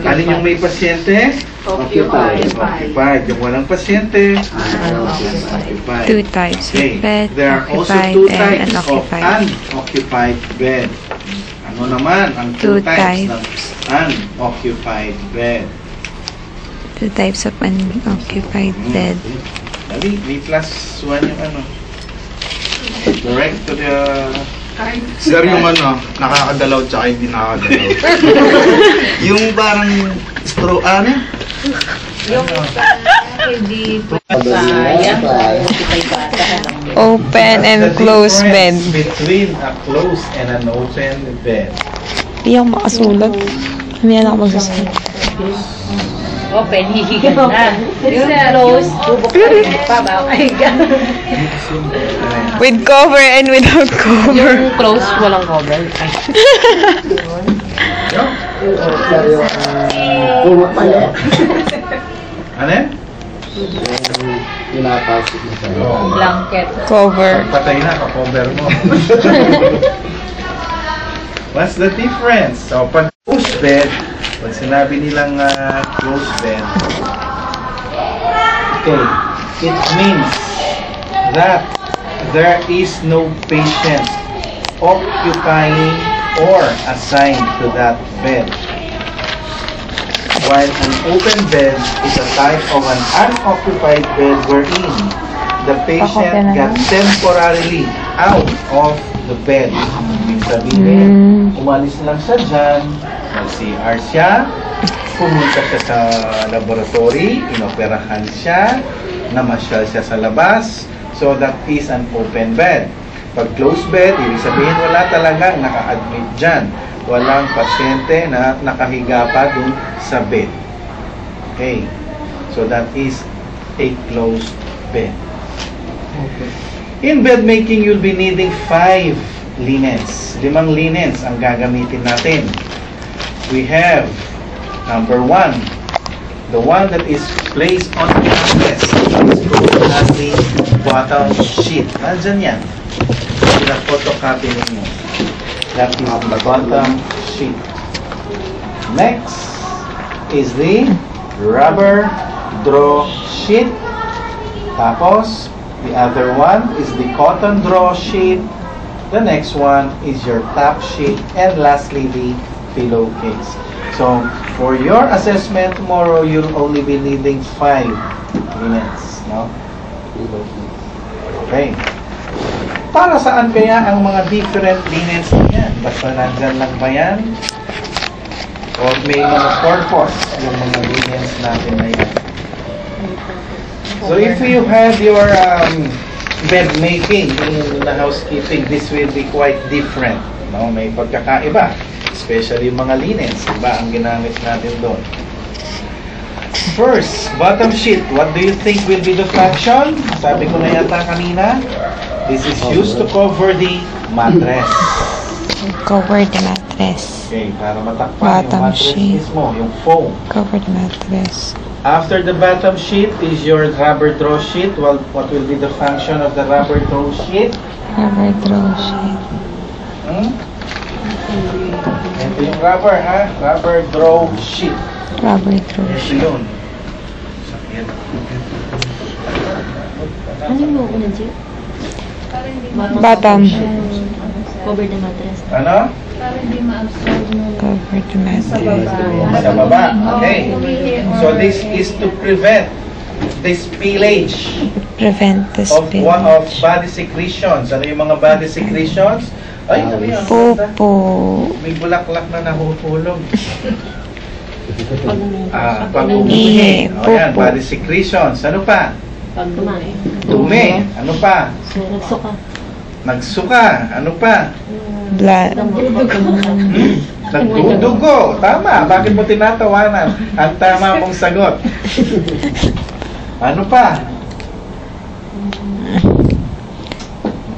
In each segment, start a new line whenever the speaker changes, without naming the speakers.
Alin yung may pasyente?
Occupied.
Occupied. Yung walang pasyente? Occupied.
Two types of bed,
There are also
occupied
two
and
types of
unoccupied.
unoccupied bed. Ano naman ang two types ng unoccupied bed?
Two types of unoccupied bed.
Dali, may plus one yung ano. Direct to the...
Sir, yung ano, nakakadalaw tsaka hindi nakakadalaw. Yung parang straw, ano?
Yung hindi sayang.
Open and
What's the
closed bed.
difference between a closed and an open bed?
Hindi ako makasulat. Hindi na ako magsasabi.
Open, hihigan na. Yung close, pabakay ka.
With cover and without cover.
Yung close, walang cover.
Ano yan?
Blanket.
Cover.
Patay na, ka-cover mo. What's the difference? So, pag closed bed, pag sinabi nilang closed bed, okay, it means that there is no patient occupying or assigned to that bed. While an open bed is a type of an unoccupied bed wherein the patient got temporarily out of the bed. Ibig sabihin, umalis lang siya dyan, nag-CR siya, pumunta siya sa laboratory, inoperahan siya, namasyal siya sa labas, so that is an open bed. Pag closed bed, ibig sabihin wala talagang naka-admit dyan. Walang pasyente na nakahiga pa dun sa bed. Okay. So that is a closed bed. Okay. In bed making, you'll be needing 5 linens. 5 linens ang gagamitin natin. We have number 1, the one that is placed on the mattress. It's called as the bottom sheet. Nandyan yan. Pina-photocopy ninyo. That is the bottom sheet. Next is the rubber draw sheet. Tapos, the other one is the cotton draw sheet. The next one is your top sheet. And lastly, the pillowcase. So, for your assessment tomorrow, you'll only be needing 5 linens. No? Okay. Para saan kaya ang mga different linens niyan? Basta nandyan lang ba yan? O may mga purpose yung mga linens natin na yan? So if you have your bed making in the housekeeping, this will be quite different. No? May pagkakaiba. Especially yung mga linens. Iba ang ginamit natin doon. First, bottom sheet. What do you think will be the function? Sabi ko na yata kanina. This is used to cover the mattress.
Cover the mattress.
Okay, para matakpan
Bottom
yung mattress
sheet.
mismo, yung foam.
Cover the mattress.
After the bottom sheet is your rubber draw sheet. Well, what will be the function of the rubber draw sheet?
Cover draw sheet.
Ito yung rubber, ha? Rubber draw sheet.
Rubber draw
Ito
sheet.
yun. Sakyan.
Ano yung una, G?
Bottom.
Cover the mattress.
Ano?
Cover the mattress.
Sa baba. Okay. So this is to prevent the spillage
Prevent the
of one of
spillage.
body secretions. Ano yung mga body secretions? Ay, ano yan?
Popo.
May bulaklak na nahuhulog.
Ihi,
Pag-umihi. O yan,
popo.
body secretions. Ano pa?
Pag kumain.
Dumi. Ano pa?
Nagsuka.
Nagsuka. Ano pa?
Blood.
Nagdudugo. Tama. Bakit mo tinatawanan? Ang tama mong sagot. Ano pa?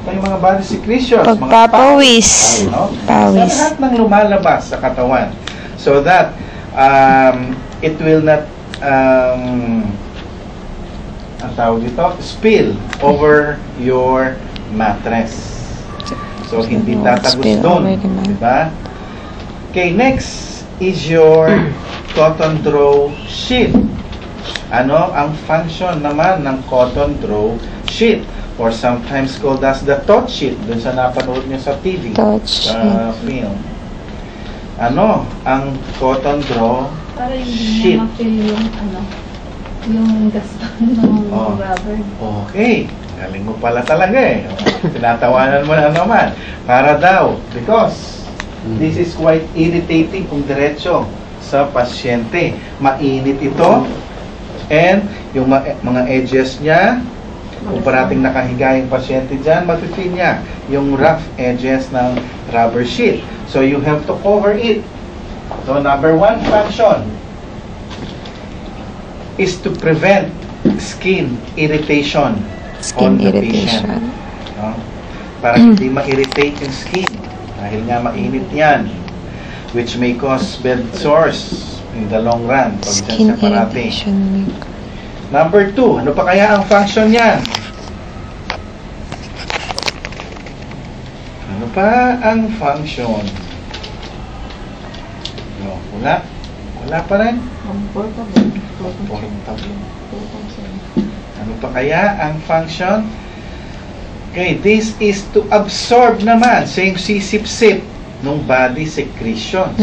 Ito yung mga body secretions. mga
Pagpapawis.
no?
Pawis.
Sa lahat ng lumalabas sa katawan. So that it will not ang tawag dito, spill over your mattress. So hindi tatagos
Spill
doon,
over the mattress.
di ba? Okay, next is your cotton draw sheet? Ano ang function naman ng cotton draw sheet? Or sometimes called as the tot sheet, dun sa napanood nyo sa TV,
Tot
sa film. Ano ang cotton draw
Para yung
sheet?
ma-fill yung yung gaston ng
Oh.
rubber.
Okay, galing mo pala talaga eh. Tinatawanan mo na naman. Para daw, because this is quite irritating kung diretso sa pasyente. Mainit ito, and yung mga edges niya, kung parating nakahiga yung pasyente dyan, mafe-feel niya yung rough edges ng rubber sheet. So you have to cover it. So number 1 function is to prevent skin irritation on
Skin
the
irritation.
patient. No? Para hindi ma-irritate yung skin. Dahil nga mainit yan. Which may cause bed sores in the long run. Pag dyan
Skin
siya parating.
irritation.
Number 2, ano pa kaya ang function yan? Ano pa ang function? No, wala. Wala pa rin.
Comfortable.
Portable. Ano pa kaya ang function? Okay, this is to absorb naman sa yung sisip-sip ng body secretions.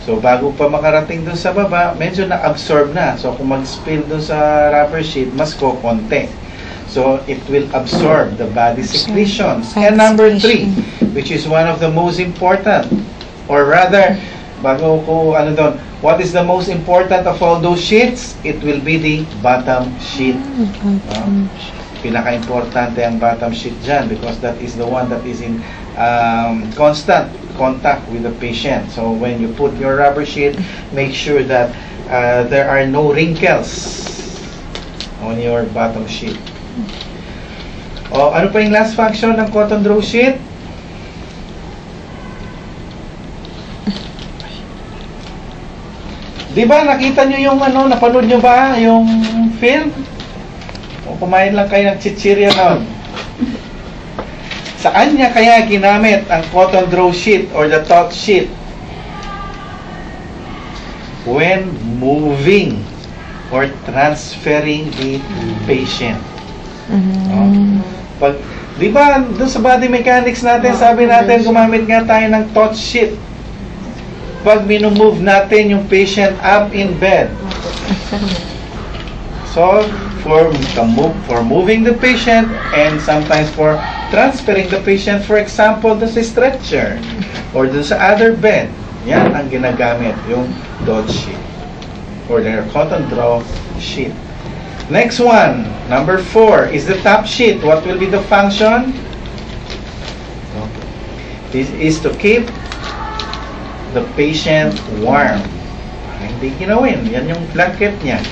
So, bago pa makarating dun sa baba, medyo na-absorb na. So, kung mag-spill dun sa rubber sheet, mas kokonti. So, it will absorb the body secretions. And number 3, which is one of the most important, or rather, bago ko, what is the most important of all those sheets? It will be the bottom sheet. Pinaka-importante ang bottom sheet dyan because that is the one that is in constant contact with the patient. So when you put your rubber sheet, make sure that there are no wrinkles on your bottom sheet. Ano pa yung last function ng cotton draw sheet? Di ba nakita nyo yung napanood nyo ba yung film? O kumain lang kayo ng chichirya noon. Saan niya kaya ginamit ang cotton draw sheet or the tot sheet? When moving or transferring the patient. Di ba doon sa body mechanics natin, sabi natin gumamit nga tayo ng tot sheet. Pag minumove natin yung patient up in bed. So, for moving the patient and sometimes for transferring the patient, for example, dun sa stretcher or dun sa other bed. Yan ang ginagamit, yung dot sheet or their cotton draw sheet. Next one, number 4, is the top sheet. What will be the function? This is to keep the patient warm. Hindi ginawin. Yan yung blanket niya.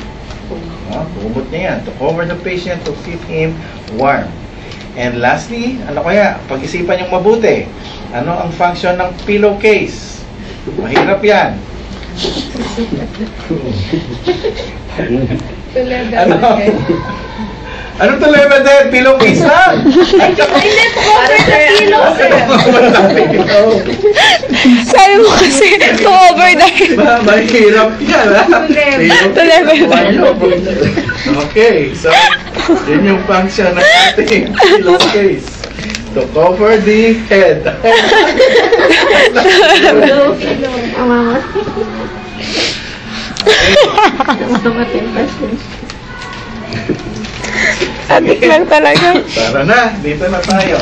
Bumot niya yan. To cover the patient, to keep him warm. And lastly, ano kaya? Pag-isipan yung mabuti. Ano ang function ng pillowcase? Mahirap yan. Ano? Ano tuloy ba din? Pillowcase lang?
Hindi po cover the pillow, sir.
Sabi mo kasi, to-over na rin.
Mahirap yan, ha?
To level 1.
Okay, so, yun yung function ng ating pillowcase. To cover the head.
Adik lang talaga.
Tara na, dito na tayo.